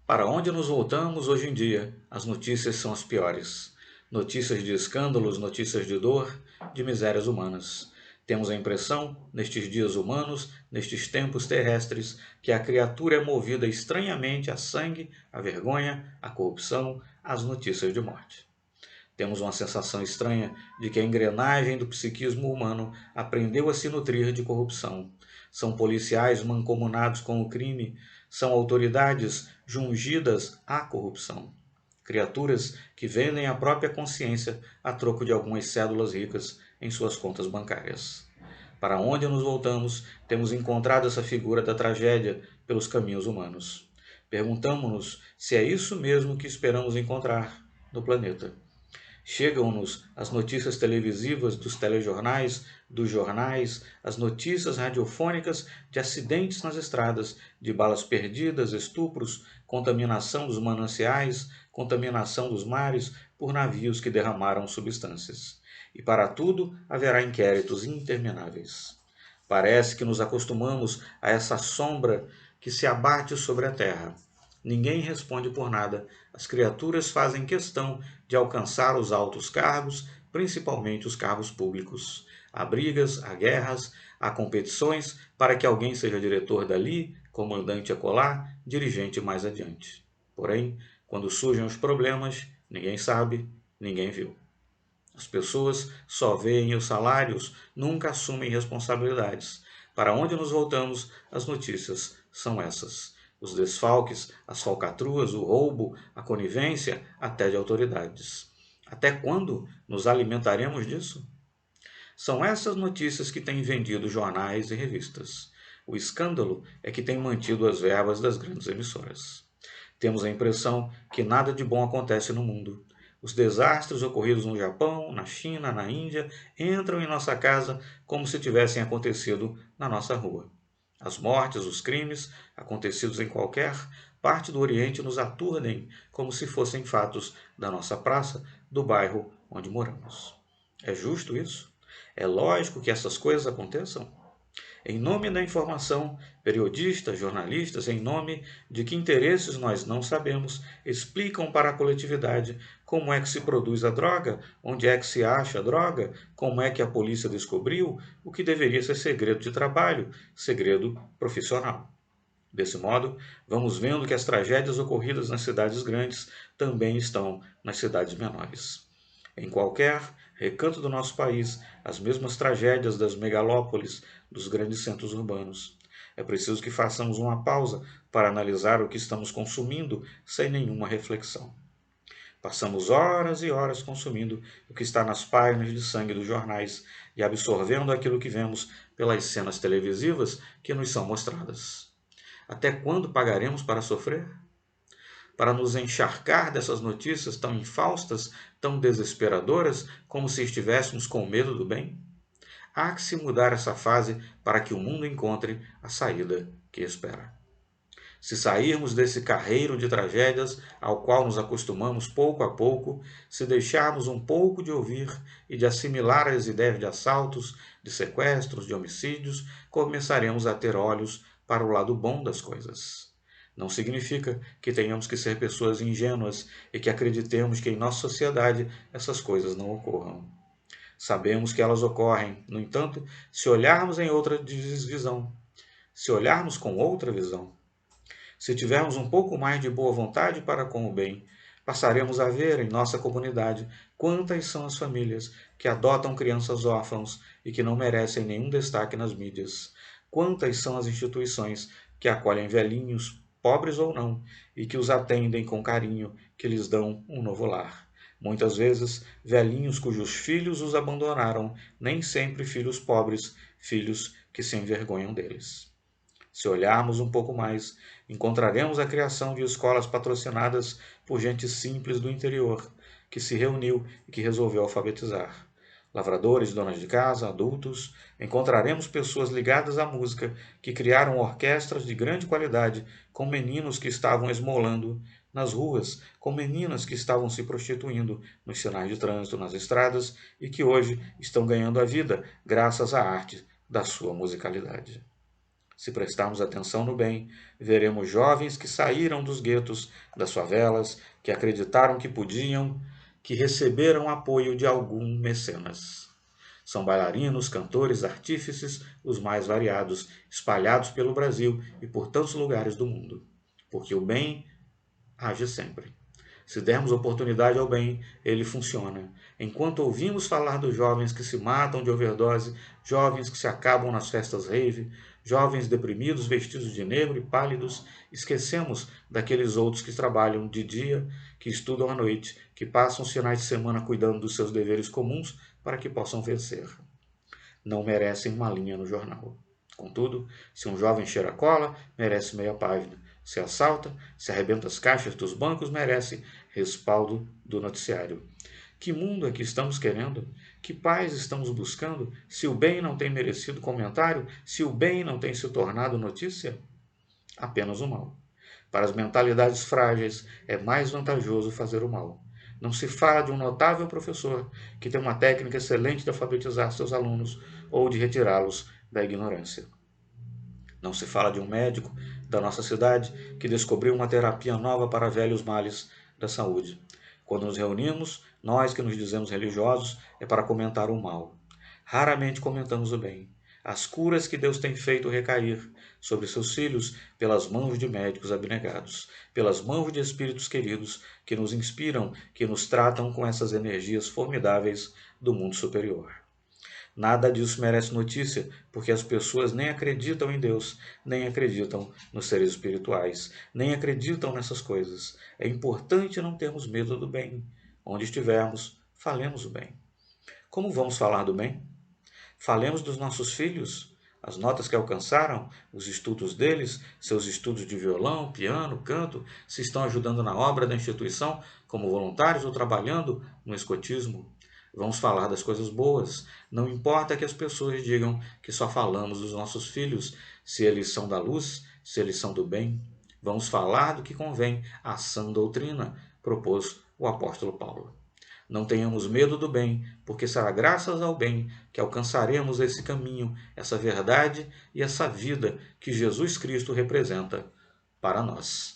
Para onde nos voltamos hoje em dia, as notícias são as piores. Notícias de escândalos, notícias de dor, de misérias humanas. Temos a impressão, nestes dias humanos, nestes tempos terrestres, que a criatura é movida estranhamente a sangue, a vergonha, a corrupção, às notícias de morte. Temos uma sensação estranha de que a engrenagem do psiquismo humano aprendeu a se nutrir de corrupção. São policiais mancomunados com o crime, são autoridades jungidas à corrupção. Criaturas que vendem a própria consciência a troco de algumas cédulas ricas em suas contas bancárias. Para onde nos voltamos, temos encontrado essa figura da tragédia pelos caminhos humanos. Perguntamos-nos se é isso mesmo que esperamos encontrar no planeta. Chegam-nos as notícias televisivas dos telejornais, dos jornais, as notícias radiofônicas de acidentes nas estradas, de balas perdidas, estupros, contaminação dos mananciais, contaminação dos mares por navios que derramaram substâncias. E para tudo haverá inquéritos intermináveis. Parece que nos acostumamos a essa sombra que se abate sobre a terra. Ninguém responde por nada. As criaturas fazem questão de alcançar os altos cargos, principalmente os cargos públicos. Há brigas, há guerras, há competições para que alguém seja diretor dali, comandante acolá, dirigente mais adiante. Porém, quando surgem os problemas, ninguém sabe, ninguém viu. As pessoas só veem os salários, nunca assumem responsabilidades. Para onde nos voltamos, as notícias são essas. Os desfalques, as falcatruas, o roubo, a conivência, até de autoridades. Até quando nos alimentaremos disso? São essas notícias que têm vendido jornais e revistas. O escândalo é que tem mantido as verbas das grandes emissoras. Temos a impressão que nada de bom acontece no mundo. Os desastres ocorridos no Japão, na China, na Índia entram em nossa casa como se tivessem acontecido na nossa rua. As mortes, os crimes, acontecidos em qualquer parte do Oriente, nos aturdem como se fossem fatos da nossa praça, do bairro onde moramos. É justo isso? É lógico que essas coisas aconteçam? Em nome da informação, periodistas, jornalistas, em nome de que interesses nós não sabemos, explicam para a coletividade como é que se produz a droga, onde é que se acha a droga, como é que a polícia descobriu, o que deveria ser segredo de trabalho, segredo profissional. Desse modo, vamos vendo que as tragédias ocorridas nas cidades grandes também estão nas cidades menores. Em qualquer recanto do nosso país, as mesmas tragédias das megalópolis, dos grandes centros urbanos. É preciso que façamos uma pausa para analisar o que estamos consumindo sem nenhuma reflexão. Passamos horas e horas consumindo o que está nas páginas de sangue dos jornais e absorvendo aquilo que vemos pelas cenas televisivas que nos são mostradas. Até quando pagaremos para sofrer? Para nos encharcar dessas notícias tão infaustas, tão desesperadoras, como se estivéssemos com medo do bem? Há que se mudar essa fase para que o mundo encontre a saída que espera. Se sairmos desse carreiro de tragédias ao qual nos acostumamos pouco a pouco, se deixarmos um pouco de ouvir e de assimilar as ideias de assaltos, de sequestros, de homicídios, começaremos a ter olhos para o lado bom das coisas. Não significa que tenhamos que ser pessoas ingênuas e que acreditemos que em nossa sociedade essas coisas não ocorram. Sabemos que elas ocorrem, no entanto, se olharmos em outra visão, se olharmos com outra visão. Se tivermos um pouco mais de boa vontade para com o bem, passaremos a ver em nossa comunidade quantas são as famílias que adotam crianças órfãos e que não merecem nenhum destaque nas mídias. Quantas são as instituições que acolhem velhinhos, pobres ou não, e que os atendem com carinho, que lhes dão um novo lar. Muitas vezes, velhinhos cujos filhos os abandonaram, nem sempre filhos pobres, filhos que se envergonham deles. Se olharmos um pouco mais, encontraremos a criação de escolas patrocinadas por gente simples do interior, que se reuniu e que resolveu alfabetizar. Lavradores, donas de casa, adultos, encontraremos pessoas ligadas à música que criaram orquestras de grande qualidade com meninos que estavam esmolando nas ruas, com meninas que estavam se prostituindo nos sinais de trânsito, nas estradas e que hoje estão ganhando a vida graças à arte da sua musicalidade. Se prestarmos atenção no bem, veremos jovens que saíram dos guetos, das favelas, que acreditaram que podiam, que receberam apoio de algum mecenas. São bailarinos, cantores, artífices, os mais variados, espalhados pelo Brasil e por tantos lugares do mundo. Porque o bem age sempre. Se dermos oportunidade ao bem, ele funciona. Enquanto ouvimos falar dos jovens que se matam de overdose, jovens que se acabam nas festas rave, jovens deprimidos vestidos de negro e pálidos, esquecemos daqueles outros que trabalham de dia, que estudam à noite, que passam os finais de semana cuidando dos seus deveres comuns para que possam vencer. Não merecem uma linha no jornal. Contudo, se um jovem cheira cola, merece meia página. Se assalta, se arrebenta as caixas dos bancos, merece respaldo do noticiário. Que mundo é que estamos querendo? Que paz estamos buscando? Se o bem não tem merecido comentário, se o bem não tem se tornado notícia? Apenas o mal. Para as mentalidades frágeis, é mais vantajoso fazer o mal. Não se fala de um notável professor que tem uma técnica excelente de alfabetizar seus alunos ou de retirá-los da ignorância. Não se fala de um médico da nossa cidade que descobriu uma terapia nova para velhos males da saúde. Quando nos reunimos, nós que nos dizemos religiosos, é para comentar o mal. Raramente comentamos o bem. As curas que Deus tem feito recair sobre seus filhos pelas mãos de médicos abnegados, pelas mãos de espíritos queridos que nos inspiram, que nos tratam com essas energias formidáveis do mundo superior. Nada disso merece notícia, porque as pessoas nem acreditam em Deus, nem acreditam nos seres espirituais, nem acreditam nessas coisas. É importante não termos medo do bem. Onde estivermos, falemos o bem. Como vamos falar do bem? Falemos dos nossos filhos, as notas que alcançaram, os estudos deles, seus estudos de violão, piano, canto, se estão ajudando na obra da instituição como voluntários ou trabalhando no escotismo. Vamos falar das coisas boas. Não importa que as pessoas digam que só falamos dos nossos filhos, se eles são da luz, se eles são do bem. Vamos falar do que convém à sã doutrina, propôs o apóstolo Paulo. Não tenhamos medo do bem, porque será graças ao bem que alcançaremos esse caminho, essa verdade e essa vida que Jesus Cristo representa para nós.